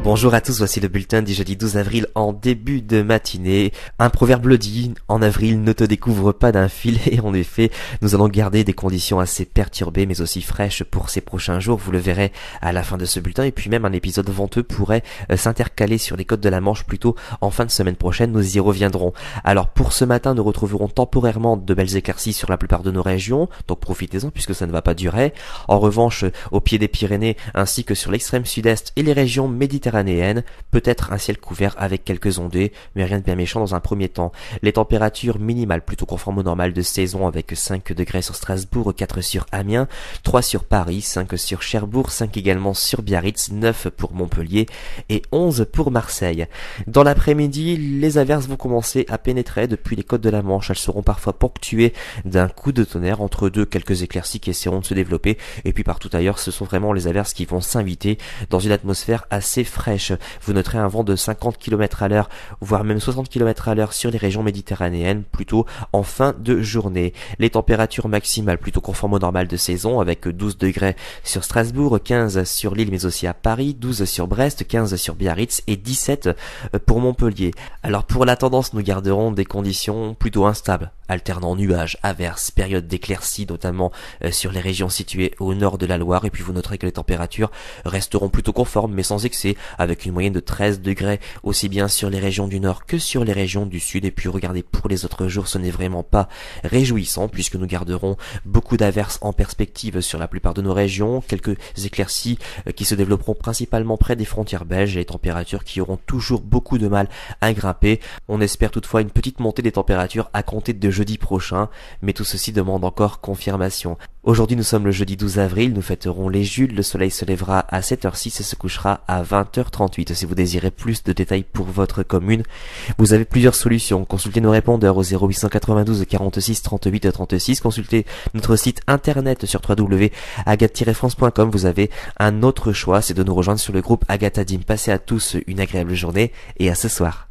Bonjour à tous, voici le bulletin du jeudi 12 avril en début de matinée. Un proverbe le dit, en avril ne te découvre pas d'un fil, et en effet, nous allons garder des conditions assez perturbées mais aussi fraîches pour ces prochains jours, vous le verrez à la fin de ce bulletin, et puis même un épisode venteux pourrait s'intercaler sur les côtes de la Manche plutôt en fin de semaine prochaine, nous y reviendrons. Alors pour ce matin, nous retrouverons temporairement de belles éclaircies sur la plupart de nos régions, donc profitez-en puisque ça ne va pas durer. En revanche, au pied des Pyrénées ainsi que sur l'extrême sud-est et les régions méditerranéennes, peut-être un ciel couvert avec quelques ondées, mais rien de bien méchant dans un premier temps. Les températures minimales plutôt conformes au normal de saison avec 5 degrés sur Strasbourg, 4 sur Amiens, 3 sur Paris, 5 sur Cherbourg, 5 également sur Biarritz, 9 pour Montpellier et 11 pour Marseille. Dans l'après-midi, les averses vont commencer à pénétrer depuis les côtes de la Manche. Elles seront parfois ponctuées d'un coup de tonnerre, entre deux quelques éclaircies qui essaieront de se développer, et puis partout ailleurs, ce sont vraiment les averses qui vont s'inviter dans une atmosphère assez fraîche. Vous noterez un vent de 50 km à l'heure, voire même 60 km à l'heure sur les régions méditerranéennes, plutôt en fin de journée. Les températures maximales plutôt conformes au normal de saison, avec 12 degrés sur Strasbourg, 15 sur Lille mais aussi à Paris, 12 sur Brest, 15 sur Biarritz et 17 pour Montpellier. Alors pour la tendance, nous garderons des conditions plutôt instables, alternant nuages, averses, périodes d'éclaircies, notamment sur les régions situées au nord de la Loire, et puis vous noterez que les températures resteront plutôt conformes mais sans excès, avec une moyenne de 13 degrés aussi bien sur les régions du nord que sur les régions du sud. Et puis regardez, pour les autres jours, ce n'est vraiment pas réjouissant puisque nous garderons beaucoup d'averses en perspective sur la plupart de nos régions, quelques éclaircies qui se développeront principalement près des frontières belges, et les températures qui auront toujours beaucoup de mal à grimper. On espère toutefois une petite montée des températures à compter de jeudi prochain, mais tout ceci demande encore confirmation. Aujourd'hui nous sommes le jeudi 12 avril, nous fêterons les Jules, le soleil se lèvera à 7h06 et se couchera à 20h38. Si vous désirez plus de détails pour votre commune, vous avez plusieurs solutions. Consultez nos répondeurs au 0892 46 38 36, consultez notre site internet sur www.agathe-france.com. Vous avez un autre choix, c'est de nous rejoindre sur le groupe Agathe Adim. Passez à tous une agréable journée et à ce soir.